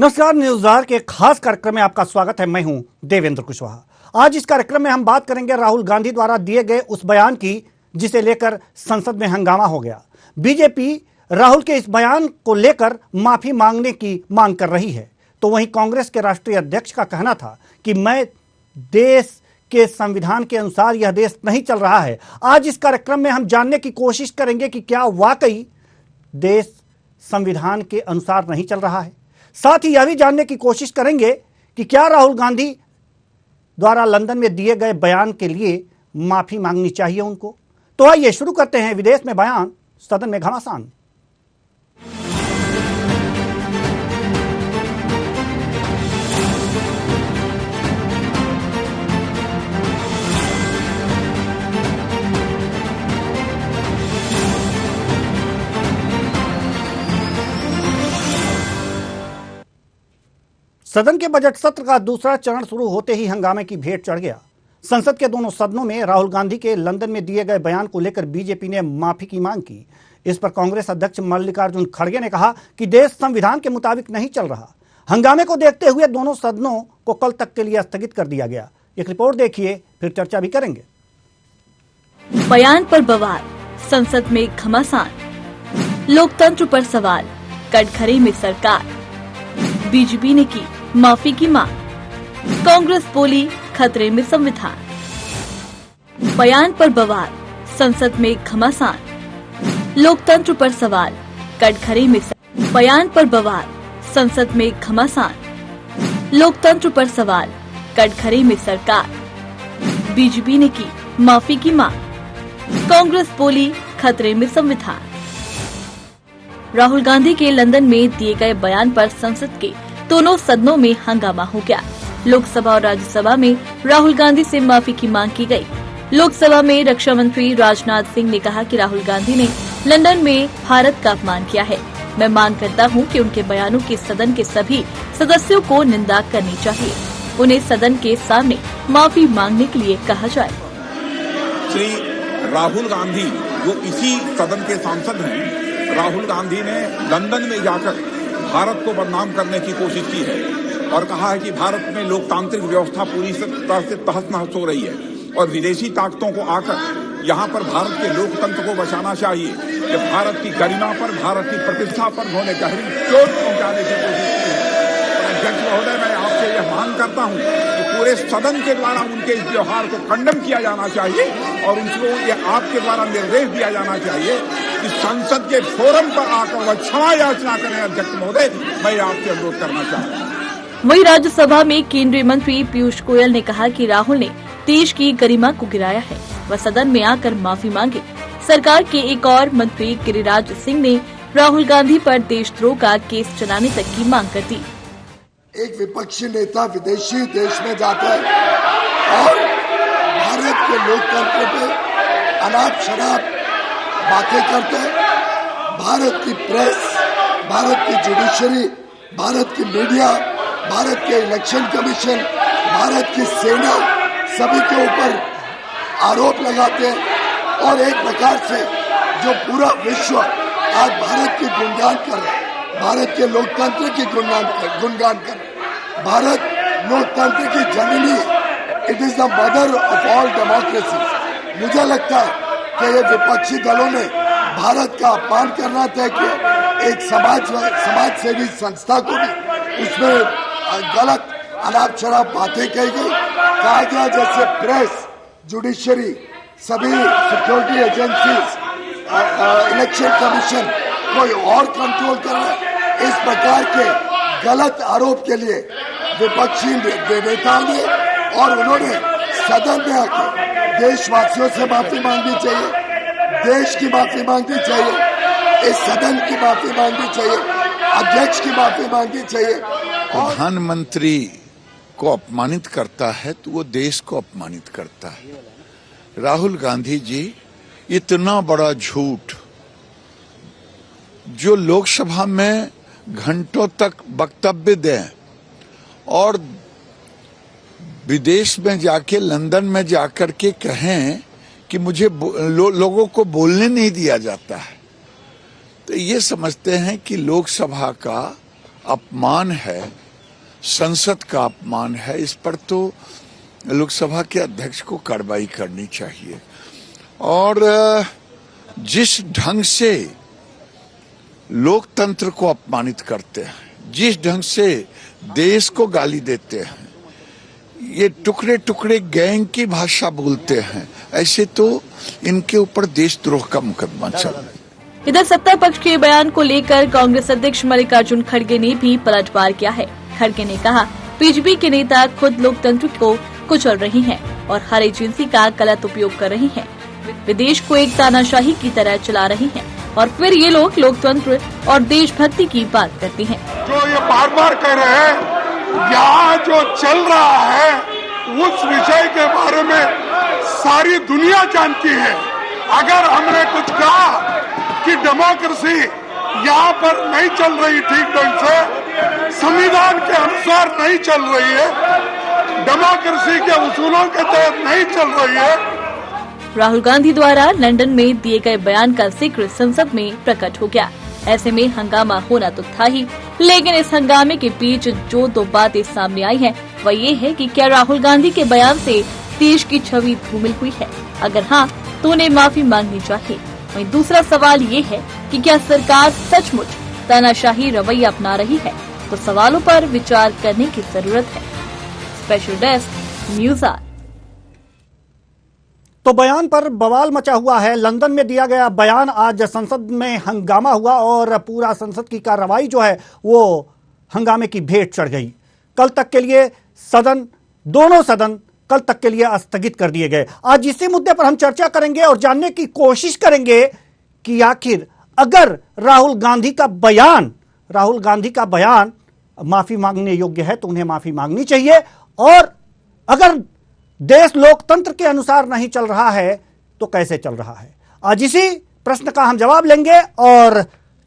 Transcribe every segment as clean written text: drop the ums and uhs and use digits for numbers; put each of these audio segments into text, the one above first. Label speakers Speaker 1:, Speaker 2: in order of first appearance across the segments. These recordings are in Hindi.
Speaker 1: नमस्कार, न्यूज़ के खास कार्यक्रम में आपका स्वागत है। मैं हूं देवेंद्र कुशवाहा। आज इस कार्यक्रम में हम बात करेंगे राहुल गांधी द्वारा दिए गए उस बयान की जिसे लेकर संसद में हंगामा हो गया। बीजेपी राहुल के इस बयान को लेकर माफी मांगने की मांग कर रही है, तो वहीं कांग्रेस के राष्ट्रीय अध्यक्ष का कहना था कि मैं देश के संविधान के अनुसार यह देश नहीं चल रहा है। आज इस कार्यक्रम में हम जानने की कोशिश करेंगे कि क्या वाकई देश संविधान के अनुसार नहीं चल रहा है। साथ ही यह भी जानने की कोशिश करेंगे कि क्या राहुल गांधी द्वारा लंदन में दिए गए बयान के लिए माफी मांगनी चाहिए उनको। तो आइए शुरू करते हैं विदेश में बयान, सदन में घमासान। सदन के बजट सत्र का दूसरा चरण शुरू होते ही हंगामे की भेंट चढ़ गया। संसद के दोनों सदनों में राहुल गांधी के लंदन में दिए गए बयान को लेकर बीजेपी ने माफी की मांग की। इस पर कांग्रेस अध्यक्ष मल्लिकार्जुन खड़गे ने कहा कि देश संविधान के मुताबिक नहीं चल रहा। हंगामे को देखते हुए दोनों सदनों को कल तक के लिए स्थगित कर दिया गया। एक रिपोर्ट देखिए, फिर चर्चा भी करेंगे।
Speaker 2: बयान पर बवाल, संसद में घमासान, लोकतंत्र पर सवाल, कटघरे में सरकार। बीजेपी ने की माफी की मांग, कांग्रेस बोली खतरे में संविधान। बयान पर बवाल, संसद में घमासान, लोकतंत्र पर सवाल, कटघरे में बयान पर बवाल, संसद में घमासान, लोकतंत्र पर सवाल, कटघरे में सरकार। बीजेपी ने की माफी की मांग, कांग्रेस बोली खतरे में संविधान। राहुल गांधी के लंदन में दिए गए बयान पर संसद के दोनों सदनों में हंगामा हो गया। लोकसभा और राज्यसभा में राहुल गांधी से माफी की मांग की गई। लोकसभा में रक्षा मंत्री राजनाथ सिंह ने कहा कि राहुल गांधी ने लंदन में भारत का अपमान किया है। मैं मांग करता हूं कि उनके बयानों की सदन के सभी सदस्यों को निंदा करनी चाहिए। उन्हें सदन के सामने माफी मांगने के लिए कहा जाए।
Speaker 3: श्री राहुल गांधी जो इसी सदन के सांसद हैं, राहुल गांधी ने लंदन में जाकर भारत को बदनाम करने की कोशिश की है और कहा है कि भारत में लोकतांत्रिक व्यवस्था पूरी तरह से तहस-नहस हो रही है और विदेशी ताकतों को आकर यहाँ पर भारत के लोकतंत्र को बचाना चाहिए। कि भारत की गरिमा पर, भारत की प्रतिष्ठा पर उन्होंने गहरी चोट पहुंचाने की कोशिश की है। अध्यक्ष महोदय, मैं आपसे यह मांग करता हूं कि पूरे सदन के द्वारा उनके इस व्यवहार को खंडन किया जाना चाहिए और उनको ये आपके द्वारा निर्देश दिया जाना चाहिए कि संसद के फोरम पर आकर वह क्षमा याचना करें। अध्यक्ष महोदय, मैं आपसे अनुरोध करना चाहता हूँ।
Speaker 2: वहीं राज्यसभा में केंद्रीय मंत्री पीयूष गोयल ने कहा कि राहुल ने देश की गरिमा को गिराया है। वह सदन में आकर माफी मांगे। सरकार के एक और मंत्री गिरिराज सिंह ने राहुल गांधी पर देशद्रोह का केस चलाने तक की मांग कर दी।
Speaker 4: एक विपक्षी नेता विदेशी देश में जाता है और भारत के लोकतंत्र पे अनाप शराब बातें करते हैं। भारत की प्रेस, भारत की जुडिशरी, भारत की मीडिया, भारत के इलेक्शन कमीशन, भारत की सेना सभी के ऊपर आरोप लगाते हैं और एक प्रकार से जो पूरा विश्व आज भारत की गुणगान कर रहा है, भारत के लोकतंत्र की गुणगान कर, भारत लोकतंत्र की जननी, it is the mother of all democracy. मुझे लगता है कि ये विपक्षी दलों ने भारत का अपमान करना तय किया। एक समाज सेवी संस्था को भी उसमें गलत अनाप शराब बातें कही गई। कहा गया जैसे प्रेस, जुडिशरी, सभी सिक्योरिटी एजेंसीज, इलेक्शन कमीशन कोई और कंट्रोल कर रहा है। इस प्रकार के गलत आरोप के लिए विपक्षी नेताओं ने और उन्होंने सदन में आकर देशवासियों से माफी मांगनी चाहिए, देश की माफी मांगनी चाहिए, इस सदन की माफी मांगनी चाहिए, अध्यक्ष की माफी मांगनी चाहिए।
Speaker 5: प्रधानमंत्री को अपमानित करता है तो वो देश को अपमानित करता है। राहुल गांधी जी इतना बड़ा झूठ जो लोकसभा में घंटों तक वक्तव्य दें और विदेश में जाके लंदन में जाकर के कहें कि मुझे लोगों को बोलने नहीं दिया जाता है, तो ये समझते हैं कि लोकसभा का अपमान है, संसद का अपमान है। इस पर तो लोकसभा के अध्यक्ष को कार्रवाई करनी चाहिए। और जिस ढंग से लोकतंत्र को अपमानित करते हैं, जिस ढंग से देश को गाली देते हैं, ये टुकड़े टुकड़े गैंग की भाषा बोलते हैं, ऐसे तो इनके ऊपर देशद्रोह का मुकदमा चल रहा है।
Speaker 2: इधर सत्ता पक्ष के बयान को लेकर कांग्रेस अध्यक्ष मल्लिकार्जुन खड़गे ने भी पलटवार किया है। खड़गे ने कहा, बीजेपी के नेता खुद लोकतंत्र को कुचल रही हैं और हर एजेंसी का गलत उपयोग कर रही हैं। वे देश को एक तानाशाही की तरह चला रही हैं और फिर ये लोग लोकतंत्र और देशभक्ति की बात करती हैं।
Speaker 4: जो ये बार बार कह रहे हैं, यहाँ जो चल रहा है उस विषय के बारे में सारी दुनिया जानती है। अगर हमने कुछ कहा कि डेमोक्रेसी यहाँ पर नहीं चल रही ठीक ढंग से, संविधान के अनुसार नहीं चल रही है, डेमोक्रेसी के उसूलों के तहत नहीं चल रही है।
Speaker 2: राहुल गांधी द्वारा लंदन में दिए गए बयान का जिक्र संसद में प्रकट हो गया। ऐसे में हंगामा होना तो था ही, लेकिन इस हंगामे के बीच जो दो बातें सामने आई हैं, वह ये है कि क्या राहुल गांधी के बयान से देश की छवि धूमिल हुई है? अगर हाँ, तो उन्हें माफी मांगनी चाहिए। वहीं दूसरा सवाल ये है कि क्या सरकार सचमुच तानाशाही रवैया अपना रही है? तो सवालों पर विचार करने की जरूरत है। Special desk news hour.
Speaker 1: तो बयान पर बवाल मचा हुआ है। लंदन में दिया गया बयान, आज संसद में हंगामा हुआ और पूरा संसद की कार्रवाई जो है वो हंगामे की भेंट चढ़ गई। कल तक के लिए दोनों सदन कल तक के लिए स्थगित कर दिए गए। आज इसी मुद्दे पर हम चर्चा करेंगे और जानने की कोशिश करेंगे कि आखिर अगर राहुल गांधी का बयान माफी मांगने योग्य है तो उन्हें माफी मांगनी चाहिए, और अगर देश लोकतंत्र के अनुसार नहीं चल रहा है तो कैसे चल रहा है। आज इसी प्रश्न का हम जवाब लेंगे और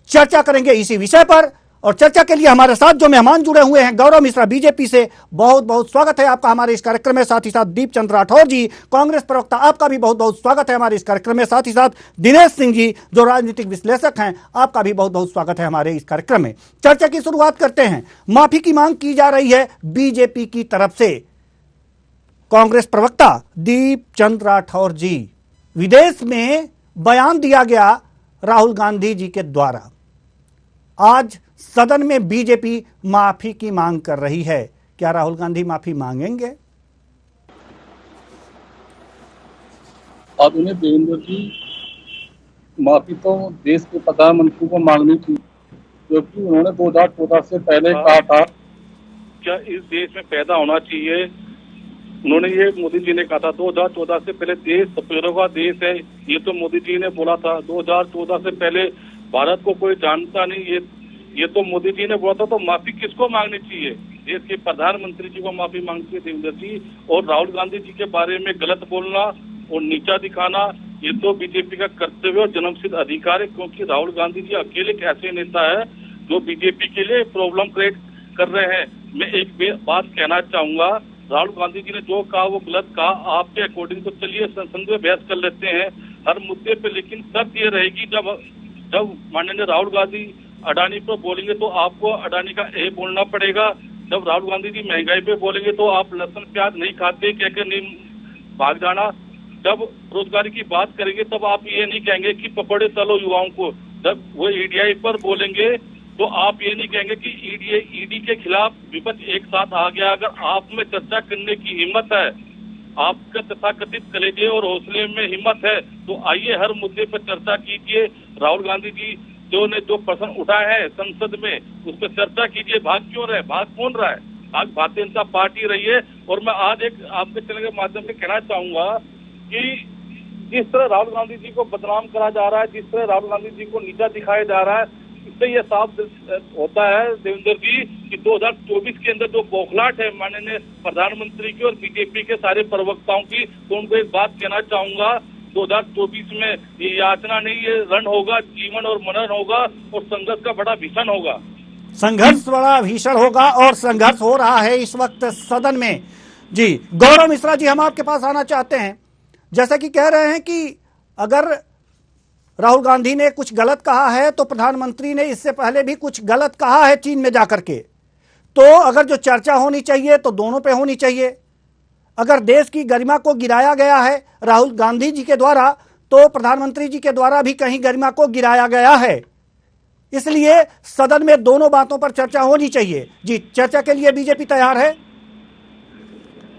Speaker 1: चर्चा करेंगे इसी विषय पर। और चर्चा के लिए हमारे साथ जो मेहमान जुड़े हुए हैं, गौरव मिश्रा बीजेपी से, बहुत बहुत स्वागत है आपका हमारे इस कार्यक्रम में। साथ ही साथ दीपचंद राठौर जी कांग्रेस प्रवक्ता, आपका भी बहुत बहुत स्वागत है हमारे इस कार्यक्रम में। साथ ही साथ दिनेश सिंह जी जो राजनीतिक विश्लेषक हैं, आपका भी बहुत बहुत स्वागत है हमारे इस कार्यक्रम में। चर्चा की शुरुआत करते हैं। माफी की मांग की जा रही है बीजेपी की तरफ से। कांग्रेस प्रवक्ता दीपचंद राठौर जी, विदेश में बयान दिया गया राहुल गांधी जी के द्वारा, आज सदन में बीजेपी माफी की मांग कर रही है। क्या राहुल गांधी माफी मांगेंगे?
Speaker 6: आदरणीय देवेंद्र जी, माफी तो देश के प्रधानमंत्री को मांगनी थी, क्योंकि उन्होंने 2014 से पहले कहा था क्या इस देश में पैदा होना चाहिए। उन्होंने ये मोदी जी ने कहा था 2014 से पहले देश सपेरों का देश है, ये तो मोदी जी ने बोला था। 2014 से पहले भारत को कोई जानता नहीं, ये तो मोदी जी ने बोला था। तो माफी किसको मांगनी चाहिए? देश के प्रधानमंत्री जी को माफी मांगनी चाहिए देवेंद्र जी। और राहुल गांधी जी के बारे में गलत बोलना और नीचा दिखाना, ये तो बीजेपी का कर्तव्य और जन्मसिद्ध अधिकार है, क्योंकि राहुल गांधी जी अकेले एक ऐसे नेता है जो बीजेपी के लिए प्रॉब्लम क्रिएट कर रहे हैं। मैं एक बात कहना चाहूंगा, राहुल गांधी जी ने जो कहा वो गलत कहा। आपके अकॉर्डिंग तो चलिए संसद में बहस कर लेते हैं हर मुद्दे पे, लेकिन शर्त ये रहेगी जब माननीय राहुल गांधी अडानी पर बोलेंगे तो आपको अडानी का ए बोलना पड़ेगा। जब राहुल गांधी जी महंगाई पे बोलेंगे तो आप लहसुन प्याज नहीं खाते कहकर नहीं भाग जाना। जब रोजगारी की बात करेंगे तब आप ये नहीं कहेंगे कि पकड़े चलो युवाओं को। जब वो ईडीआई पर बोलेंगे तो आप ये नहीं कहेंगे कि ईडी के खिलाफ विपक्ष एक साथ आ गया। अगर आप में चर्चा करने की हिम्मत है, आपका तथाकथित कलेजे और हौसले में हिम्मत है, तो आइए हर मुद्दे पर चर्चा कीजिए। राहुल गांधी जी जो प्रश्न उठाए हैं संसद में उस पर चर्चा कीजिए। भाग क्यों रहे? भाग कौन रहा है? भाग भारतीय जनता पार्टी रही है। और मैं आज एक आपके चैनल के माध्यम से कहना चाहूंगा कि जिस तरह राहुल गांधी जी को बदनाम करा जा रहा है, जिस तरह राहुल गांधी जी को नीचा दिखाया जा रहा है, इससे यह साफ होता है देवेंद्र जी कि 2024 के अंदर जो बौखलाहट है माननीय प्रधानमंत्री की और बीजेपी के सारे प्रवक्ताओं की, तो उनको एक बात कहना चाहूंगा, 2024 में ये याचना नहीं, ये रण होगा, जीवन और मनन होगा और संघर्ष का बड़ा भीषण होगा।
Speaker 1: संघर्ष बड़ा भीषण होगा और संघर्ष हो रहा है इस वक्त सदन में। जी गौरव मिश्रा जी, हम आपके पास आना चाहते हैं। जैसा कि कह रहे हैं कि अगर राहुल गांधी ने कुछ गलत कहा है तो प्रधानमंत्री ने इससे पहले भी कुछ गलत कहा है चीन में जाकर के। तो अगर जो चर्चा होनी चाहिए तो दोनों पे होनी चाहिए। अगर देश की गरिमा को गिराया गया है राहुल गांधी जी के द्वारा, तो प्रधानमंत्री जी के द्वारा भी कहीं गरिमा को गिराया गया है। इसलिए सदन में दोनों बातों पर चर्चा होनी चाहिए। जी, चर्चा के लिए बीजेपी तैयार है?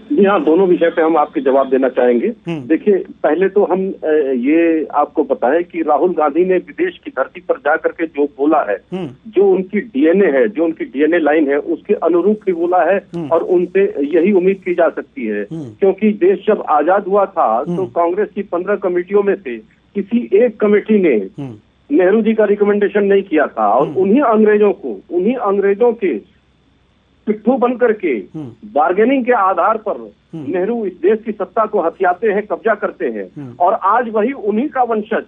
Speaker 7: जी हाँ, दोनों विषय पे हम आपके जवाब देना चाहेंगे। देखिए, पहले तो हम ये आपको पता है कि राहुल गांधी ने विदेश की धरती पर जाकर के जो बोला है, जो उनकी डीएनए है, जो उनकी डीएनए लाइन है, उसके अनुरूप ही बोला है और उनसे यही उम्मीद की जा सकती है। क्योंकि देश जब आजाद हुआ था तो कांग्रेस की 15 कमेटियों में से किसी एक कमेटी ने नेहरू जी का रिकमेंडेशन नहीं किया था और उन्हीं अंग्रेजों के पिट्ठू बन करके बार्गेनिंग के आधार पर नेहरू इस देश की सत्ता को हथियाते हैं, कब्जा करते हैं। और आज वही उन्हीं का वंशज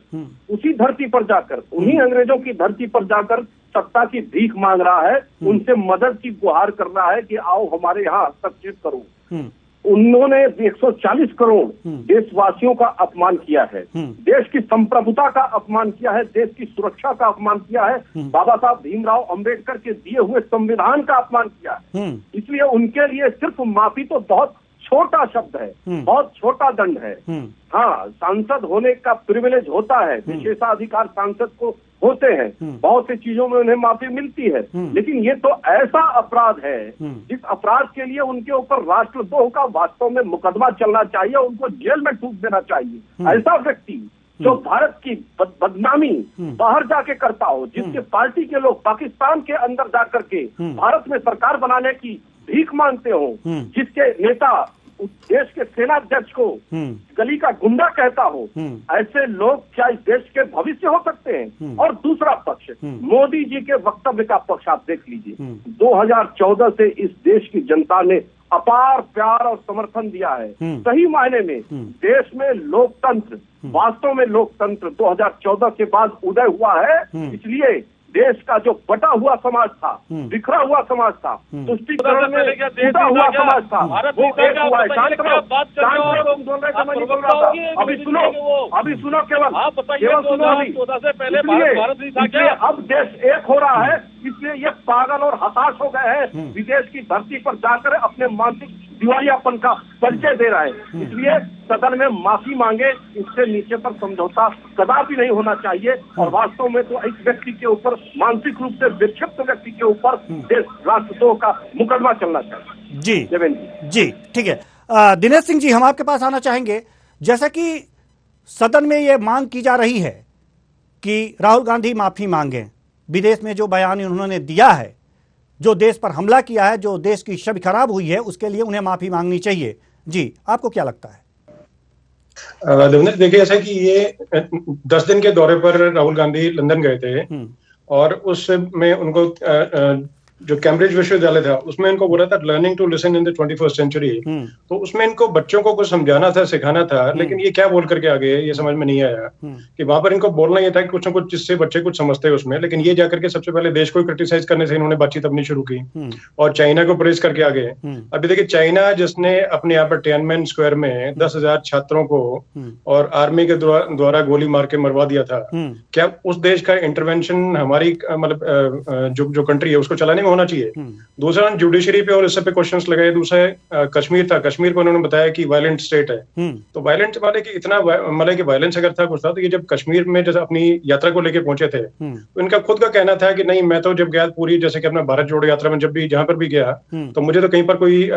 Speaker 7: उसी धरती पर जाकर, उन्हीं अंग्रेजों की धरती पर जाकर सत्ता की भीख मांग रहा है, उनसे मदद की गुहार कर रहा है कि आओ हमारे यहाँ हस्तक्षेप करो। उन्होंने 140 करोड़ देशवासियों का अपमान किया है, देश की संप्रभुता का अपमान किया है, देश की सुरक्षा का अपमान किया है, बाबा साहब भीमराव अंबेडकर के दिए हुए संविधान का अपमान किया है। इसलिए उनके लिए सिर्फ माफी तो बहुत छोटा शब्द है, बहुत छोटा दंड है। हाँ, सांसद होने का प्रिविलेज होता है, विशेषाधिकार सांसद को होते हैं, बहुत सी चीजों में उन्हें माफी मिलती है, लेकिन ये तो ऐसा अपराध है जिस अपराध के लिए उनके ऊपर राष्ट्रद्रोह का वास्तव में मुकदमा चलना चाहिए, उनको जेल में ठूक देना चाहिए। ऐसा व्यक्ति जो भारत की बदनामी बाहर जाके करता हो, जिसके पार्टी के लोग पाकिस्तान के अंदर जाकर के भारत में सरकार बनाने की भीख मांगते हो, जिसके नेता देश के सेनाध्यक्ष को गली का गुंडा कहता हो, ऐसे लोग क्या इस देश के भविष्य हो सकते हैं? और दूसरा पक्ष, मोदी जी के वक्तव्य का पक्ष आप देख लीजिए। 2014 से इस देश की जनता ने अपार प्यार और समर्थन दिया है। सही मायने में देश में लोकतंत्र, वास्तव में लोकतंत्र 2014 के बाद उदय हुआ है। इसलिए देश का जो बटा हुआ समाज था, बिखरा हुआ समाज था, तुष्टिकरण में टूटा हुआ समाज था, वो एक हुआ है। अभी सुनो केवल सुनो इसलिए अब देश एक हो रहा है। इसलिए ये पागल और हताश हो गए हैं, विदेश की धरती पर जाकर अपने मानसिक दिवालियापन का परिचय दे रहा है। इसलिए सदन में माफी मांगे, इससे नीचे पर समझौता कदापि नहीं होना चाहिए। और वास्तव में तो इस व्यक्ति के ऊपर, मानसिक रूप से विक्षिप्त व्यक्ति के ऊपर देश राष्ट्रद्रोह का मुकदमा चलना चाहिए।
Speaker 1: जी जी, ठीक है। दिनेश सिंह जी, हम आपके पास आना चाहेंगे। जैसा कि सदन में ये मांग की जा रही है कि राहुल गांधी माफी मांगे, विदेश में जो बयान उन्होंने दिया है, जो देश पर हमला किया है, जो देश की छवि खराब हुई है, उसके लिए उन्हें माफी मांगनी चाहिए। जी, आपको क्या लगता है?
Speaker 8: देखिए, ऐसा कि ये 10 दिन के दौरे पर राहुल गांधी लंदन गए थे और उसमें उनको जो कैम्ब्रिज विश्वविद्यालय था उसमें इनको बोला था learning to listen in the 21st century. तो उसमें इनको बच्चों को कुछ समझाना था, सिखाना था, लेकिन ये क्या बोल करके आ गए ये समझ में नहीं आया। कि वहां पर इनको बोलना ये था कि कुछ न कुछ जिससे बच्चे कुछ समझते हैं उसमें, लेकिन ये जाकर के सबसे पहले देश को क्रिटिसाइज करने से इन्होंने बातचीत अपनी शुरू की और चाइना को प्रेज करके आ गए। अभी देखिए, चाइना जिसने अपने यहाँ पर टियानमेन स्क्वायर में 10,000 छात्रों को और आर्मी के द्वारा गोली मार के मरवा दिया था, क्या उस देश का इंटरवेंशन हमारी मतलब जो कंट्री है उसको चलाने होना चाहिए? दूसरा, जुडिशरी पे और इससे पे क्वेश्चंस लगाए। दूसरा कश्मीर था, कश्मीर को उन्होंने बताया कि वायलेंट स्टेट है। तो वायलेंट वाले कि इतना मतलब कि वायलेंस अगर था कुछ था, तो ये जब कश्मीर में जैसे अपनी यात्रा को लेके पहुंचे थे तो इनका खुद का कहना था कि नहीं, मैं तो जब गया पूरी जैसे कि अपना भारत जोड़ो यात्रा में जब भी जहां पर भी गया तो मुझे तो कहीं पर कोई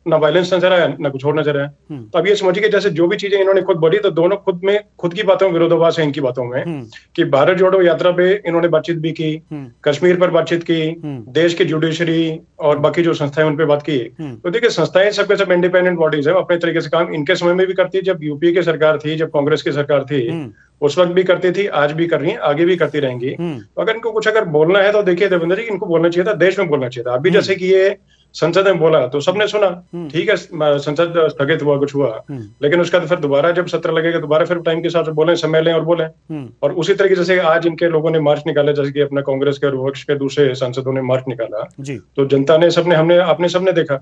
Speaker 8: ना वायलेंस नजर आया ना कुछ और नजर आया। तो अब ये समझिए कि जैसे जो भी चीजें इन्होंने खुद बोली, तो दोनों खुद की बातों में विरोधाभास है इनकी बातों में। कि भारत जोड़ो यात्रा पे इन्होंने बातचीत भी की, कश्मीर पर बातचीत की, देश की जुडिशरी और बाकी जो संस्थाएं उन पे बात की। तो देखिए, संस्थाएं सबके सब इंडिपेंडेंट बॉडीज है, अपने तरीके से काम इनके समय में भी करती है। जब यूपीए की सरकार थी, जब कांग्रेस की सरकार थी, उस वक्त भी करती थी, आज भी कर रही है, आगे भी करती रहेंगी। तो अगर इनको कुछ अगर बोलना है तो देखिए देवेंद्र जी, इनको बोलना चाहिए था, देश में बोलना चाहिए था। अभी जैसे कि ये संसद में बोला तो सबने सुना, ठीक है, संसद स्थगित हुआ, कुछ हुआ, लेकिन उसका तो फिर दोबारा जब सत्र लगेगा दोबारा फिर टाइम के हिसाब से बोले, समय लें और बोले। और उसी तरीके जैसे आज इनके लोगों ने मार्च निकाला, जैसे कि अपना कांग्रेस के और विपक्ष के दूसरे सांसदों ने मार्च निकाला, तो जनता ने सबने आपने सबने देखा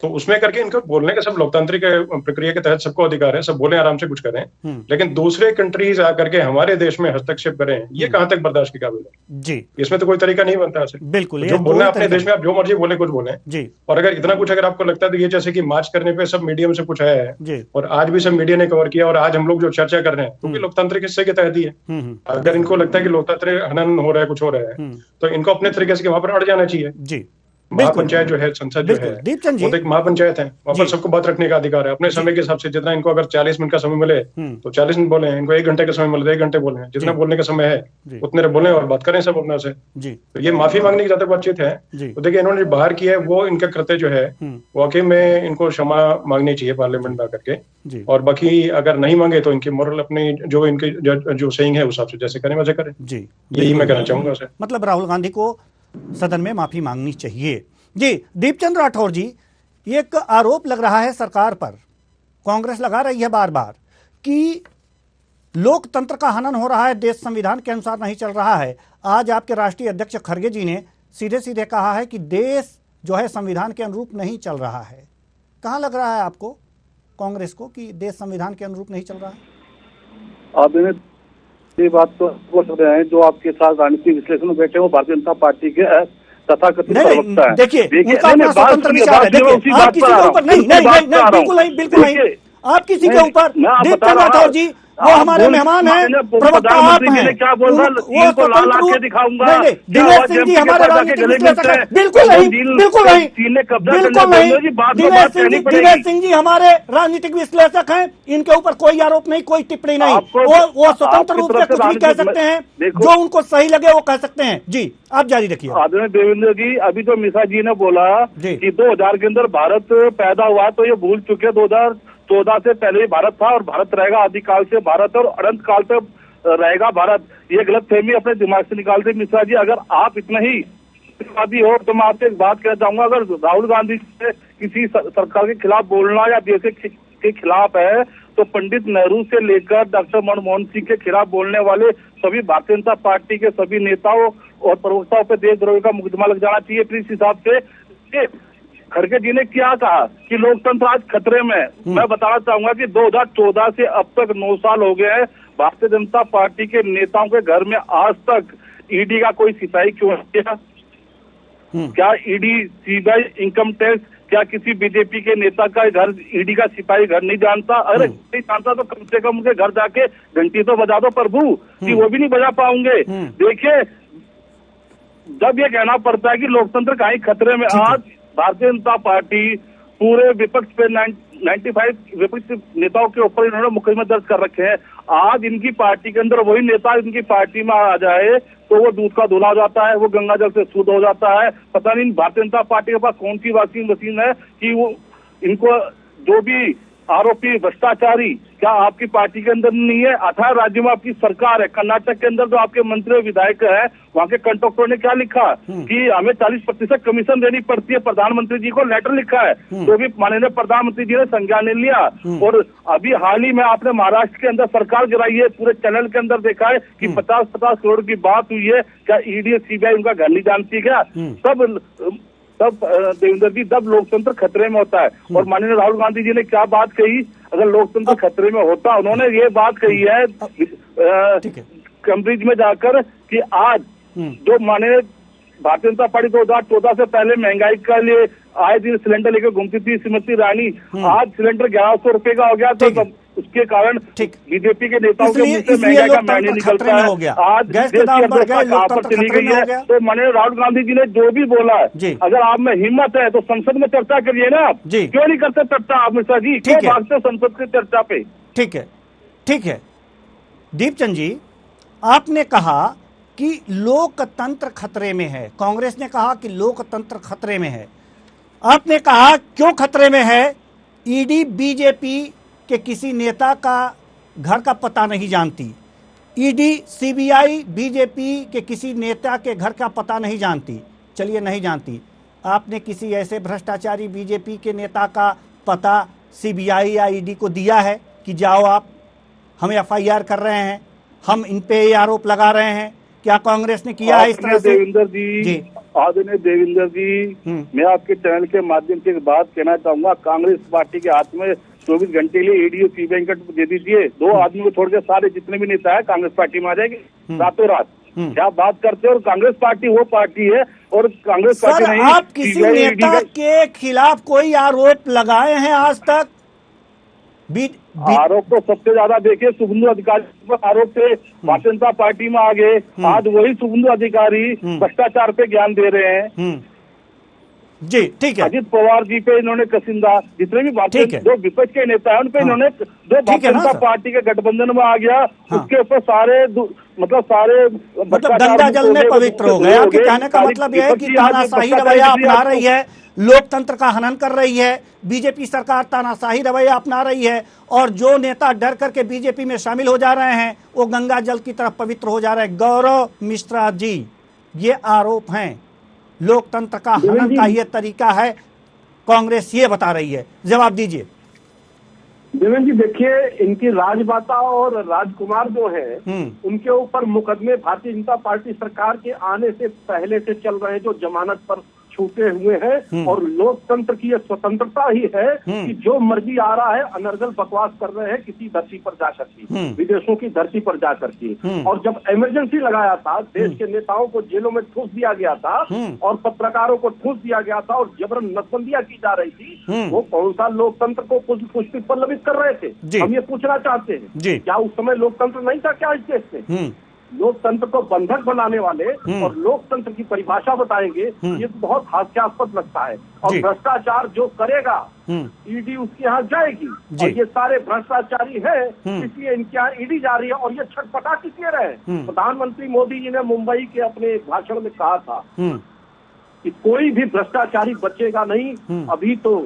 Speaker 8: तो उसमें करके इनको बोलने का सब लोकतांत्रिक प्रक्रिया के तहत सबको अधिकार है, सब बोले आराम से कुछ करें, लेकिन दूसरे कंट्रीज आकर के हमारे देश में हस्तक्षेप करें, ये कहां तक बर्दाश्त के काबिल है?
Speaker 1: जी,
Speaker 8: इसमें तो कोई तरीका नहीं बनता है।
Speaker 1: बिल्कुल,
Speaker 8: जो बोलना अपने देश में आप जो मर्जी बोले, कुछ बोले
Speaker 1: जी।
Speaker 8: और अगर इतना कुछ अगर आपको लगता है तो ये जैसे कि मार्च करने पे सब मीडियम से कुछ है और आज भी सब मीडिया ने कवर किया और आज हम लोग जो चर्चा कर रहे हैं तो लोकतांत्रिक हिस्से के तहत ही है। अगर इनको लगता है कि लोकतांत्रिक हनन हो रहा है, कुछ हो रहा है, तो इनको अपने तरीके से वहां पर अड़ जाना चाहिए।
Speaker 1: जी,
Speaker 8: महापंचायत जो है, संसद जो है,
Speaker 1: दीपचंद जी,
Speaker 8: वो तो एक महापंचायत है, वहां पर सबको बात रखने का अधिकार है अपने समय के हिसाब से। जितना इनको अगर 40 मिनट का समय मिले तो 40 मिनट बोले, इनको 1 घंटे का समय मिले तो 1 घंटे बोले, जितना बोलने का समय है उतने बोले और बात करें सब अपना से। तो ये माफी मांगने की ज्यादा बातचीत है। तो देखिए इन्होंने बाहर किया है वो इनका कृत्य जो है वाकई में इनको क्षमा मांगनी चाहिए पार्लियामेंट में आकर के, और बाकी अगर नहीं मांगे तो इनकी मोरल अपनी जो इनकी जो सही है उस हिसाब से जैसे करें वैसे करें।
Speaker 1: जी,
Speaker 8: यही मैं कहना चाहूंगा सर।
Speaker 1: मतलब राहुल गांधी को सदन में माफी मांगनी चाहिए। जी, दीपचंद राठौर जी, एक आरोप लग रहा है सरकार पर, कांग्रेस लगा रही है बार बार कि लोकतंत्र का हनन हो रहा है, देश संविधान के अनुसार नहीं चल रहा है। आज आपके राष्ट्रीय अध्यक्ष खड़गे जी ने सीधे सीधे कहा है कि देश जो है संविधान के अनुरूप नहीं चल रहा है। कहाँ लग रहा है आपको, कांग्रेस को, कि देश संविधान के अनुरूप नहीं चल रहा है?
Speaker 6: आप ये बात तो बोल रहे हैं, जो आपके साथ राजनीतिक विश्लेषण में बैठे हो भारतीय जनता पार्टी के तथाकथित प्रवक्ता है।
Speaker 1: देखिए, उनका अपना स्वतंत्र विचार है। देखिए, आप किसी के ऊपर नहीं, बिल्कुल नहीं, बिल्कुल नहीं, आप किसी के ऊपर, दीपचंद राठौर जी वो हमारे मेहमान हैं, प्रवक्ता आप हैं, वो स्वतंत्र रूप, दिनेश सिंह जी हमारे राजनीतिक विश्लेषक हैं। बिल्कुल नहीं, बिल्कुल नहीं, बिल्कुल नहीं, दिनेश सिंह जी हमारे राजनीतिक विश्लेषक हैं, इनके ऊपर कोई आरोप नहीं, कोई टिप्पणी नहीं, वो स्वतंत्र रूप से कुछ भी कह सकते हैं, जो उनको सही लगे वो कह सकते हैं। जी, आप जारी रखिए।
Speaker 6: आदरणीय देवेंद्र जी, अभी तो मिश्रा जी ने बोला कि 2000 के अंदर भारत पैदा हुआ, तो ये भूल चुके 2014 से पहले ही भारत था और भारत रहेगा, आदिकाल से भारत और अनंत काल तक रहेगा भारत। ये गलतफहमी अपने दिमाग से निकाल दे मिश्रा जी। अगर आप इतना ही वादी हो तो मैं आपसे एक बात कहना चाहूंगा, अगर राहुल गांधी से किसी सरकार के खिलाफ बोलना या देश के खिलाफ है तो पंडित नेहरू से लेकर डॉक्टर मनमोहन सिंह के खिलाफ बोलने वाले सभी भारतीय जनता पार्टी के सभी नेताओं और प्रवक्ताओं पर देशद्रोही का मुकदमा लग जाना चाहिए। फिर इस हिसाब से खड़गे जी ने क्या कहा कि लोकतंत्र आज खतरे में। मैं बताना चाहूंगा कि 2014 से अब तक 9 साल हो गए हैं, भारतीय जनता पार्टी के नेताओं के घर में आज तक ईडी का कोई सिपाही क्यों नहीं गया? क्या ईडी, सीबीआई, इनकम टैक्स, क्या किसी बीजेपी के नेता का घर ईडी का सिपाही घर नहीं जानता? अरे नहीं जानता तो कम से कम उनके घर जाके घंटी तो बजा दो प्रभु, कि वो भी नहीं बजा पाओगे। देखिए, जब ये कहना पड़ता है कि लोकतंत्र कहीं खतरे में, आज भारतीय जनता पार्टी पूरे विपक्ष पे 95 विपक्ष नेताओं के ऊपर इन्होंने मुकदमे दर्ज कर रखे हैं। आज इनकी पार्टी के अंदर वही नेता इनकी पार्टी में आ जाए तो वो दूध का धुला हो जाता है, वो गंगा जल से शुद्ध हो जाता है। पता नहीं भारतीय जनता पार्टी के पास कौन सी वॉशिंग मशीन है कि वो इनको जो भी आरोपी भ्रष्टाचारी क्या आपकी पार्टी के अंदर नहीं है? 18 राज्यों में आपकी सरकार है, कर्नाटक के अंदर जो आपके मंत्री विधायक है वहाँ के कंट्रैक्टरों ने क्या लिखा कि हमें 40% कमीशन देनी पड़ती है, प्रधानमंत्री जी को लेटर लिखा है, तो भी माननीय प्रधानमंत्री जी ने संज्ञान नहीं लिया। और अभी हाल ही में आपने महाराष्ट्र के अंदर सरकार गिराई है, पूरे चैनल के अंदर देखा है कि 50-50 करोड़ की बात हुई है। क्या ईडी सीबीआई उनका घर नहीं जानती क्या? तब देवेंद्र जी, तब लोकतंत्र खतरे में होता है। और माननीय राहुल गांधी जी ने क्या बात कही, अगर लोकतंत्र खतरे में होता, उन्होंने ये बात कही है कैम्ब्रिज में जाकर कि आज जो माननीय भारतीय जनता पार्टी 2014 से पहले महंगाई के लिए आए दिन सिलेंडर लेकर घूमती थी श्रीमती रानी, आज सिलेंडर 1100 रुपए का हो गया, तो उसके कारण बीजेपी के नेताओं के मुंह से महंगाई का मैंने निकलता है। आज देश की अर्थव्यवस्था कहां पर चली गई है? तो माननीय राहुल गांधी जी ने जो भी बोला है, अगर आप में हिम्मत है तो संसद में चर्चा करिए ना। आप क्यों नहीं करते चर्चा आप मिश्रा जी, क्यों भागते संसद की चर्चा पे?
Speaker 1: ठीक है, ठीक है। दीपचंद जी, आपने कहा कि लोकतंत्र खतरे में है, कांग्रेस ने कहा कि लोकतंत्र खतरे में है। आपने कहा क्यों खतरे में है? ईडी बीजेपी के किसी नेता का घर का पता नहीं जानती, ईडी सीबीआई बीजेपी के किसी नेता के घर का पता नहीं जानती। चलिए नहीं जानती, आपने किसी ऐसे भ्रष्टाचारी बीजेपी के नेता का पता सीबीआई या ईडी को दिया है कि जाओ आप, हम एफआईआर कर रहे हैं, हम इन पे आरोप लगा रहे हैं? क्या कांग्रेस ने किया है इस तरह से?
Speaker 6: देवेंद्र जी, आदरणीय देवेंद्र जी, मैं आपके चैनल के माध्यम से एक बात कहना चाहूंगा। कांग्रेस पार्टी के हाथ में 24 घंटे के लिए ईडी और सीबीआई का दे दीजिए, 2 आदमी को छोड़ के सारे जितने भी नेता है कांग्रेस पार्टी में आ जाएंगे रातों रात। क्या बात करते हैं। और कांग्रेस पार्टी वो पार्टी है और कांग्रेस पार्टी नहीं।
Speaker 1: आप किसी नेता के खिलाफ कोई आरोप लगाए हैं आज तक?
Speaker 6: आरोप तो सबसे ज्यादा देखिए शुभेंदु अधिकारी पर आरोप थे, भारतीय जनता पार्टी में आ गए। आज वही शुभेंदु अधिकारी भ्रष्टाचार पे ज्ञान दे रहे हैं।
Speaker 1: जी ठीक है।
Speaker 6: अजित पवार जी पे इन्होंने कसिंदा, जितने भी भारतीय जो विपक्ष के नेता हैं उन पे इन्होंने, जो भारतीय जनता पार्टी के गठबंधन में आ गया उसके ऊपर सारे
Speaker 1: मतलब गंगा जल में पवित्र हो गए। आपके कहने का मतलब यह है कि तानाशाही रवैया अपना रही है, लोकतंत्र का हनन कर रही है, बीजेपी सरकार तानाशाही रवैया अपना रही है और जो नेता डर करके बीजेपी में शामिल हो जा रहे हैं वो गंगा जल की तरफ पवित्र हो जा रहे हैं। गौरव मिश्रा जी, ये आरोप हैं, लोकतंत्र का हनन का ये तरीका है, कांग्रेस ये बता रही है, जवाब दीजिए।
Speaker 7: देवेंद्र जी देखिए, इनकी राजमाता और राजकुमार जो है उनके ऊपर मुकदमे भारतीय जनता पार्टी सरकार के आने से पहले से चल रहे हैं, जो जमानत पर छूटे हुए हैं। और लोकतंत्र की यह स्वतंत्रता ही है कि जो मर्जी आ रहा है अनर्गल बकवास कर रहे हैं किसी धरती पर जा करके, विदेशों की धरती पर जा करके। और जब इमरजेंसी लगाया था, देश के नेताओं को जेलों में ठूस दिया गया था और पत्रकारों को ठूस दिया गया था और जबरन नसबंदियां की जा रही थी, वो कौन सा लोकतंत्र को पुष्पित पल्लवित कर रहे थे? हम ये पूछना चाहते हैं, क्या उस समय लोकतंत्र नहीं था क्या इस देश में? लोकतंत्र को बंधक बनाने वाले और लोकतंत्र की परिभाषा बताएंगे, ये तो बहुत हास्यास्पद लगता है। और भ्रष्टाचार जो करेगा ईडी उसके यहाँ जाएगी और ये सारे भ्रष्टाचारी हैं, इसलिए इनके यहाँ ईडी जा रही है। और ये छटपटा किसलिए रहे? प्रधानमंत्री मोदी जी ने मुंबई के अपने भाषण में कहा था कि कोई भी भ्रष्टाचारी बचेगा नहीं। अभी तो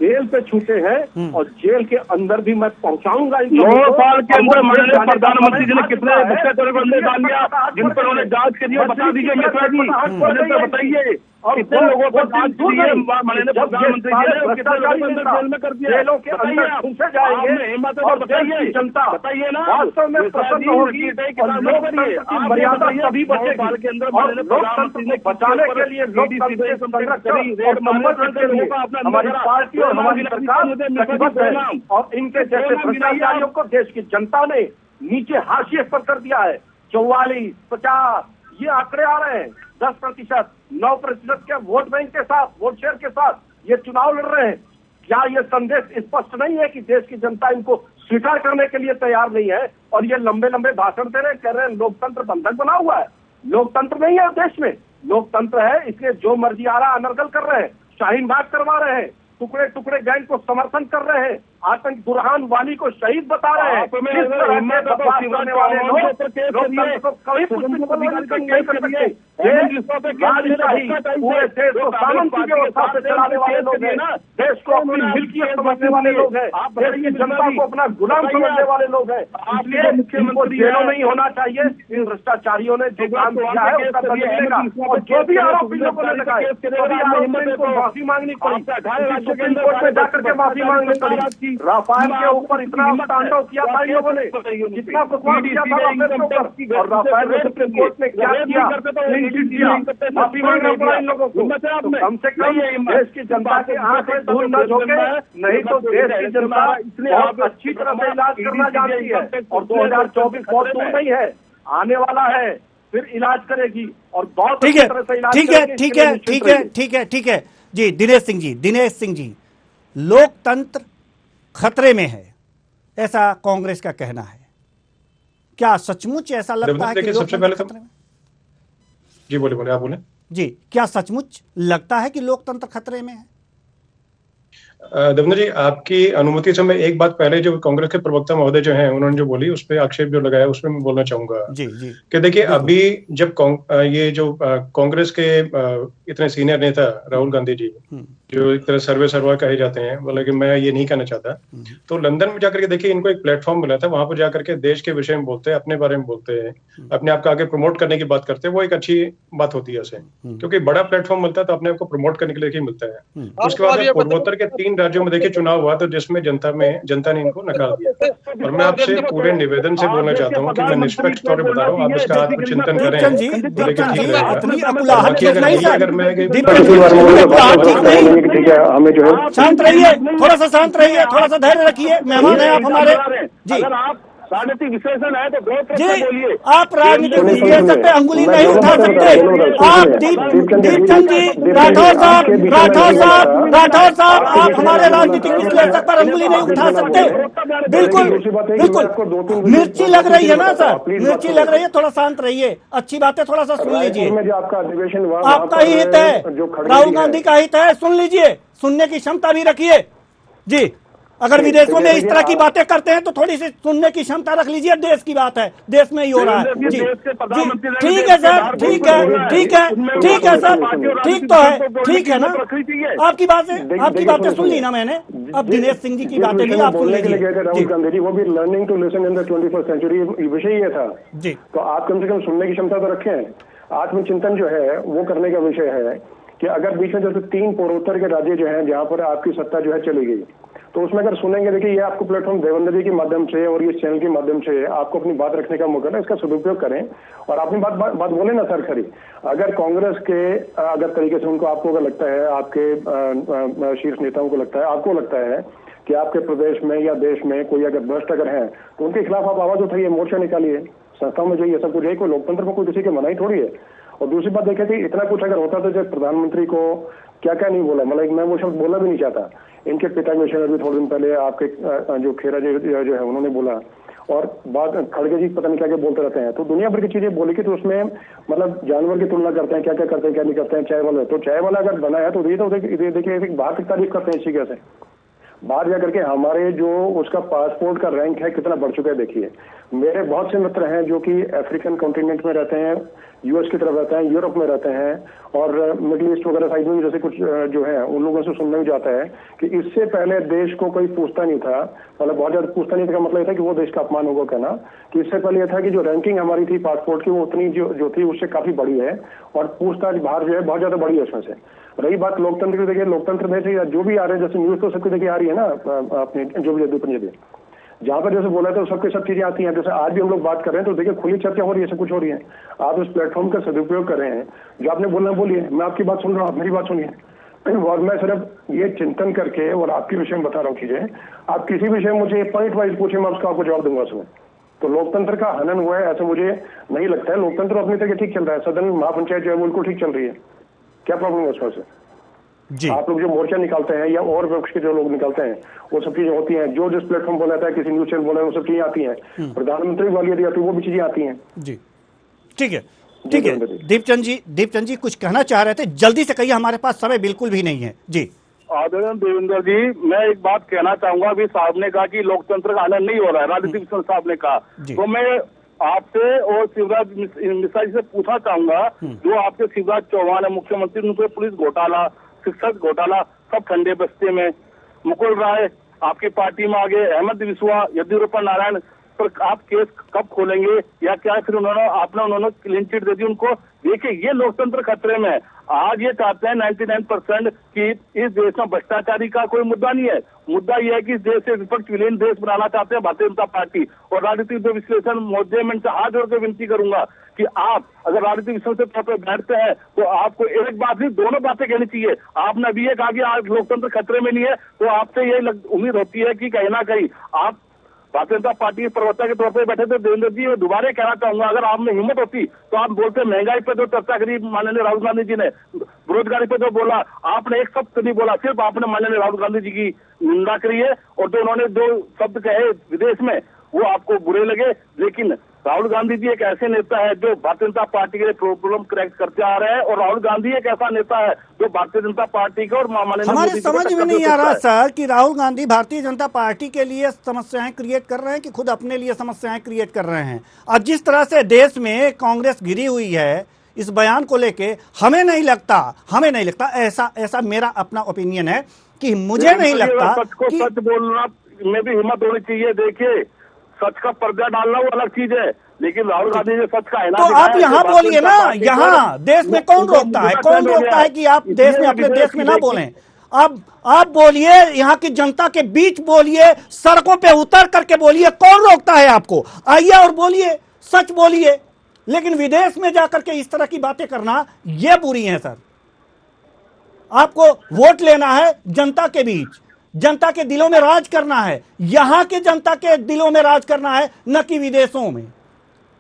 Speaker 7: जेल पे छूटे हैं और जेल के अंदर भी मैं पहुंचाऊंगा।
Speaker 6: 9 साल के अंदर माननीय प्रधानमंत्री जी ने कितने भ्रष्टाचारियों को अंदर डाल दिया, जिन पर उन्होंने जांच के लिए बता दीजिए मिश्रा जी, बताइए और कितने लोगों पर जांच की है माननीय प्रधानमंत्री जी ने, कितने लोगों को अंदर जेल में कर दिया, जेलों के अंदर घुसे जाएंगे। हिम्मत और बताइए, जनता बताइए ना वास्तव में प्रसन्न होगी और लोकतंत्र की मर्यादा तभी बचेगी। और लोकतंत्र को बचाने के लिए लोकतंत्र के संरक्षण और संवर्धन के लिए हमारी पार्टी और हमारी सरकार प्रतिबद्ध है। और इनके जैसे भ्रष्टाचारियों को देश की जनता ने नीचे हाशिए पर कर दिया है। 44, 50 ये आंकड़े आ रहे हैं। 10%, 9% के वोट बैंक के साथ, वोट शेयर के साथ ये चुनाव लड़ रहे हैं। क्या ये संदेश स्पष्ट नहीं है कि देश की जनता इनको स्वीकार करने के लिए तैयार नहीं है? और ये लंबे लंबे भाषण दे रहे हैं, कह रहे हैं लोकतंत्र बंधक बना हुआ है। लोकतंत्र नहीं है देश में, लोकतंत्र है इसलिए जो मर्जी आ रहा अनर्गल कर रहे हैं, शाहीन बाग करवा रहे हैं, टुकड़े टुकड़े गैंग को समर्थन कर रहे हैं, आतंक बुरहान वाली को शहीद बता रहे हैं। देश को अपनी मिल्कियत समझने वाले लोग हैं, देश की जनता को अपना गुलाम समझने वाले लोग हैं। इसलिए मुख्यमंत्री जेलों नहीं होना चाहिए। इन भ्रष्टाचारियों ने जो काम किया है उसका दंड मिलेगा। और जो भी आरोप इन लोगों ने लगाए इनको माफी मांगनी पड़ी, सुप्रीम कोर्ट में जाकर के माफी मांगनी पड़ी। राफेल के ऊपर इतना तांडव किया था इन लोगों ने, जितना बकवास किया था राफेल के ऊपर, और राफेल में सुप्रीम कोर्ट ने क्या किया, माफी मांगना पड़ा इन लोगों को। तो कम से कम देश की जनता के आंख में धूल न झोंके, नहीं तो देश की जनता बहुत अच्छी तरह से इलाज करना जानती है। और 2024 बहुत दूर नहीं है, आने वाला है, फिर इलाज करेगी और बहुत अच्छी तरह से इलाज करेगी।
Speaker 1: ठीक है जी। दिनेश सिंह जी, लोकतंत्र खतरे में है, ऐसा कांग्रेस का कहना है। क्या सचमुच ऐसा लगता है कि
Speaker 8: सबसे पहले खतरे में? जी बोले आप बोले
Speaker 1: जी, क्या सचमुच लगता है कि लोकतंत्र खतरे में है?
Speaker 8: देवेंद्र जी, आपकी अनुमति से मैं एक बात पहले जो कांग्रेस के प्रवक्ता महोदय जो हैं उन्होंने जो बोली उस पर आक्षेप जो लगाया उसमें मैं बोलना चाहूंगा
Speaker 1: जी
Speaker 8: कि देखिए अभी जब ये जो कांग्रेस के इतने सीनियर नेता राहुल गांधी जी जो एक तरह सर्वे कहे जाते हैं, मतलब कि मैं ये नहीं कहना चाहता। तो लंदन में जाकर के देखिए, इनको एक प्लेटफॉर्म मिला था, वहां पर जाकर के देश के विषय में बोलते हैं, अपने बारे में बोलते हैं, अपने आप को आगे प्रमोट करने की बात करते हैं। वो एक अच्छी बात होती है उसे, क्योंकि बड़ा प्लेटफॉर्म मिलता है तो अपने आप को प्रमोट करने के लिए मिलता है। उसके बाद पूर्वोत्तर के 3 राज्यों में देखिए चुनाव हुआ, तो जिसमें जनता ने इनको नकार दिया। और मैं आपसे पूरे निवेदन से बोलना चाहता हूँ कि मैं निष्पक्ष तौर पर बता रहा हूँ, आप इसका आत्मचिंतन करें, अगर मैं
Speaker 1: ठीक है, हमें जो है शांत रहिए, थोड़ा सा शांत रहिए, थोड़ा सा धैर्य रखिए। मेहमान है आप हमारे जी।
Speaker 6: अगर आप राजनीतिक विश्लेषण है तो
Speaker 1: जी, आप राजनीतिक विश्लेषण पे अंगुली नहीं उठा सकते। आप दीपचंद जी, राठौर साहब, आप हमारे राजनीतिक विश्लेषक पर अंगुली नहीं उठा सकते। बिल्कुल मिर्ची लग रही है ना सर, मिर्ची लग रही है, थोड़ा शांत रहिए। अच्छी बात है, थोड़ा सा सुन लीजिए। आपका ही हित है, राहुल गांधी का हित है, सुन लीजिए, सुनने की क्षमता भी रखिए जी। अगर विदेशों में इस तरह की बातें करते हैं तो थोड़ी सी सुनने की क्षमता रख लीजिए। देश की बात है, देश में ही हो रहा है जी जी। ठीक है सर, ठीक है सर, ठीक तो है, ठीक है ना। आपकी बातें सुन ली ना मैंने। अब दिनेश सिंह जी की बातें भी आप सुन लीजिए।
Speaker 9: राहुल गांधी जी, वो भी learning to listen in the 21st century विषय ये था
Speaker 1: जी।
Speaker 9: तो आप कम से कम सुनने की क्षमता तो रखें। आत्मचिंतन जो है वो करने का विषय है कि अगर बीच में जैसे 3 पूर्वोत्तर के राज्य जो हैं जहां पर आपकी सत्ता जो है चली गई, तो उसमें अगर सुनेंगे, देखिए ये आपको प्लेटफॉर्म देवेंद्र जी के माध्यम से और इस चैनल के माध्यम से आपको अपनी बात रखने का मौका है, इसका सदुपयोग करें और अपनी बात बोले ना सर खरी। अगर कांग्रेस के अगर तरीके से उनको आपको अगर लगता है, आपके शीर्ष नेताओं को लगता है, आपको लगता है कि आपके प्रदेश में या देश में कोई अगर भ्रष्ट अगर है तो उनके खिलाफ आप आवाज उठाइए, मोर्चा निकालिए, संस्थाओं में जाइए, सब कुछ है। कोई लोकतंत्र में कोई किसी की मनाही थोड़ी है। और दूसरी बात देखें कि इतना कुछ अगर होता तो जब प्रधानमंत्री को क्या क्या नहीं बोला, मतलब मैं वो शब्द बोलना भी नहीं चाहता। इनके पिता के विषय में भी थोड़े दिन पहले आपके जो खेरा जी जो है उन्होंने बोला, और बाद खड़गे जी पता नहीं क्या क्या बोलते रहते हैं। तो दुनिया भर की चीजें बोली कि तो उसमें मतलब जानवर की तुलना करते हैं, क्या क्या करते हैं क्या नहीं करते हैं। चाय वाला, तो चाय वाला अगर बना है तो देखिए बाहर की तारीफ करते हैं इसी कैसे, बाहर जाकर के हमारे जो उसका पासपोर्ट का रैंक है कितना बढ़ चुका है। देखिए मेरे बहुत से मित्र हैं जो कि अफ्रीकन कॉन्टिनेंट में रहते हैं, यूएस की तरफ रहते हैं, यूरोप में रहते हैं और मिडिल ईस्ट वगैरह साइड में जैसे कुछ जो है उन लोगों से सुनने में जाता है कि इससे पहले देश को कोई पूछता नहीं था, मतलब बहुत ज्यादा पूछता नहीं था का मतलब ये था कि वो देश का अपमान होगा कहना, कि इससे पहले यह था कि जो रैंकिंग हमारी थी पासपोर्ट की वो उतनी जो थी उससे काफी बड़ी है और पूछताछ बाहर जो है बहुत ज्यादा बड़ी है उसमें से। रही बात लोकतंत्र की, देखिए लोकतंत्र में से जो भी आ रहे हैं, जैसे न्यूज तो सबकी देखिए आ रही है ना अपने जो भी पंजाबी जहां पर जैसे बोला था सबके सब चीजें आती हैं। जैसे आज भी हम लोग बात कर रहे हैं तो देखिए खुली चर्चा हो रही है, सब कुछ हो रही है। आप इस प्लेटफॉर्म का सदुपयोग कर रहे हैं, जो आपने बोलना बोलिए, मैं आपकी बात सुन रहा हूँ, आप मेरी बात सुनिए। और मैं सिर्फ ये चिंतन करके और आपके विषय में बता रहा हूँ चीजें। आप किसी विषय में मुझे पॉइंट वाइज पूछे, मैं उसका आपको जवाब दूंगा उसमें। तो लोकतंत्र का हनन हुआ है ऐसा मुझे नहीं लगता है। लोकतंत्र अपनी तरह ठीक चल रहा है, सदन महापंचायत जो है बिल्कुल ठीक चल रही है। क्या प्रॉब्लम है उसमें से?
Speaker 1: जी।
Speaker 9: आप लोग जो मोर्चा निकालते हैं या और विपक्ष के जो लोग निकालते हैं वो सब चीजें होती हैं, जो जिस प्लेटफॉर्म बोला था किसी न्यूज चैनल बोला है वो सब चीजें आती हैं, प्रधानमंत्री वाली यदि आती है वो भी चीजें आती हैं
Speaker 1: जी। ठीक है दीपचंद जी कुछ कहना चाह रहे थे, जल्दी से कहिए, हमारे पास समय बिल्कुल भी नहीं है जी।
Speaker 6: आदरणीय देवेंद्र जी, मैं एक बात कहना चाहूंगा। अभी साहब ने कहा कि लोकतंत्र का हनन नहीं हो रहा है, राजनीतिक साहब ने कहा, तो मैं आपसे और शिवराज मिश्रा जी से पूछना चाहूंगा, जो आपके शिवराज चौहान है मुख्यमंत्री, उनके पुलिस घोटाला, शिक्षक घोटाला सब ठंडे बस्ते में, मुकुल राय आपकी पार्टी में आगे, अहमद विश्वा, येदियुरप्पा नारायण पर आप केस कब खोलेंगे या क्या? फिर उन्होंने क्लीन चिट दे दी उनको। देखिए ये लोकतंत्र खतरे में है। आज ये चाहते हैं 99% कि इस देश में भ्रष्टाचारी का कोई मुद्दा नहीं है। मुद्दा यह है कि इस देश से विपक्ष विलीन देश बनाना चाहते हैं भारतीय जनता पार्टी और राजनीतिक विश्लेषण मोर्चे में इनसे हाथ जोड़ के विनती करूंगा कि आप अगर राजनीतिक विश्लेषण तौर पर बैठते हैं तो आपको एक बात नहीं दोनों बातें कहनी चाहिए। आपने अभी ये कहा कि आज लोकतंत्र खतरे में नहीं है, तो आपसे ये उम्मीद होती है कि कहीं ना कहीं आप भारतीय जनता पार्टी के प्रवक्ता के तौर पर बैठे थे। देवेंद्र जी दोबारा कहना चाहूंगा, अगर आप में हिम्मत होती तो आप बोलते महंगाई पे जो चर्चा करी माननीय राहुल गांधी जी ने, बेरोजगारी पे जो बोला, आपने एक शब्द नहीं बोला, सिर्फ आपने माननीय राहुल गांधी जी की निंदा करी है और जो उन्होंने 2 शब्द कहे विदेश में वो आपको बुरे लगे। लेकिन राहुल गांधी जी एक ऐसे नेता है जो भारतीय जनता पार्टी के लिए प्रॉब्लम करेक्ट करते आ रहे हैं और राहुल गांधी एक ऐसा नेता है जो भारतीय जनता पार्टी का और
Speaker 1: हमारे समझ में नहीं आ रहा सर कि राहुल गांधी भारतीय जनता पार्टी के लिए समस्याएं क्रिएट कर रहे हैं कि खुद अपने लिए समस्याएं क्रिएट कर रहे हैं। अब जिस तरह से देश में कांग्रेस घिरी हुई है, इस बयान को लेके हमें नहीं लगता ऐसा मेरा अपना ओपिनियन है कि मुझे नहीं लगता
Speaker 6: सच को
Speaker 1: कि
Speaker 6: सच बोलना में भी हिम्मत होनी चाहिए। देखिए, सच का पर्दा डालना वो अलग चीज है, लेकिन राहुल गांधी ने सच का
Speaker 1: तो आप यहाँ बोलिए ना, यहाँ देश में कौन रोकता है कि आप देश में अपने देश में ना बोलें। अब आप बोलिए, यहाँ की जनता के बीच बोलिए, सड़कों पे उतर करके बोलिए, कौन रोकता है आपको? आइए और बोलिए, सच बोलिए। लेकिन विदेश में जाकर के इस तरह की बातें करना ये बुरी है सर। आपको वोट लेना है जनता के बीच, जनता के दिलों में राज करना है, यहां के जनता के दिलों में राज करना है, न कि विदेशों में।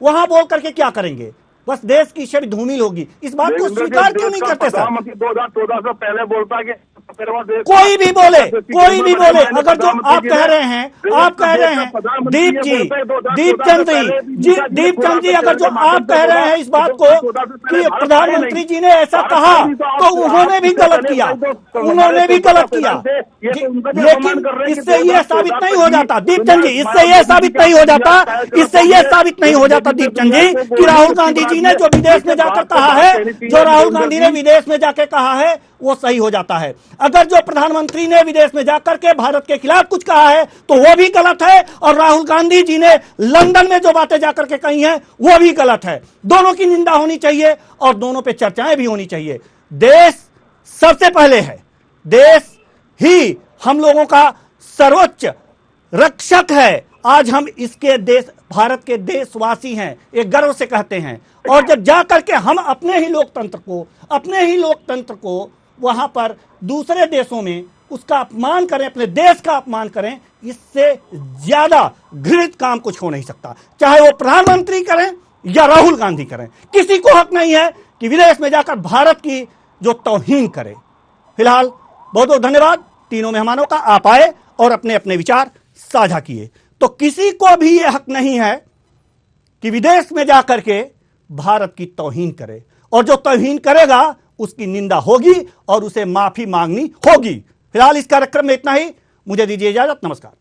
Speaker 1: वहां बोल करके क्या करेंगे? बस देश की छवि धूमिल होगी। इस बात को स्वीकार क्यों नहीं करते सर?
Speaker 6: 2014 से पहले बोलता कि
Speaker 1: कोई भी बोले, अगर जो आप कह रहे हैं दीप चंद जी, अगर जो आप कह रहे हैं इस बात को कि प्रधानमंत्री जी ने ऐसा कहा, तो उन्होंने भी गलत किया, लेकिन इससे ये साबित नहीं हो जाता दीप चंद जी, इससे ये साबित नहीं हो जाता दीप चंद जी कि राहुल गांधी जी ने जो विदेश में जाकर कहा है, जो राहुल गांधी ने विदेश में जाकर कहा है वो सही हो जाता है। अगर जो प्रधानमंत्री ने विदेश में जाकर के भारत के खिलाफ कुछ कहा है तो वो भी गलत है, और राहुल गांधी जी ने लंदन में जो बातें जाकर के कही हैं वो भी गलत है। दोनों की निंदा होनी चाहिए और दोनों पे चर्चाएं भी होनी चाहिए। देश सबसे पहले है, देश ही हम लोगों का सर्वोच्च रक्षक है। आज हम इसके देश, भारत के देशवासी हैं, एक गर्व से कहते हैं। और जब जाकर के हम अपने ही लोकतंत्र को वहां पर दूसरे देशों में उसका अपमान करें, अपने देश का अपमान करें, इससे ज्यादा घृणित काम कुछ हो नहीं सकता। चाहे वो प्रधानमंत्री करें या राहुल गांधी करें, किसी को हक नहीं है कि विदेश में जाकर भारत की जो तौहीन करे। फिलहाल बहुत बहुत धन्यवाद तीनों मेहमानों का, आप आए और अपने अपने विचार साझा किए। तो किसी को भी यह हक नहीं है कि विदेश में जाकर के भारत की तौहीन करे, और जो तौहीन करेगा उसकी निंदा होगी और उसे माफी मांगनी होगी। फिलहाल इस कार्यक्रम में इतना ही, मुझे दीजिए इजाजत, नमस्कार।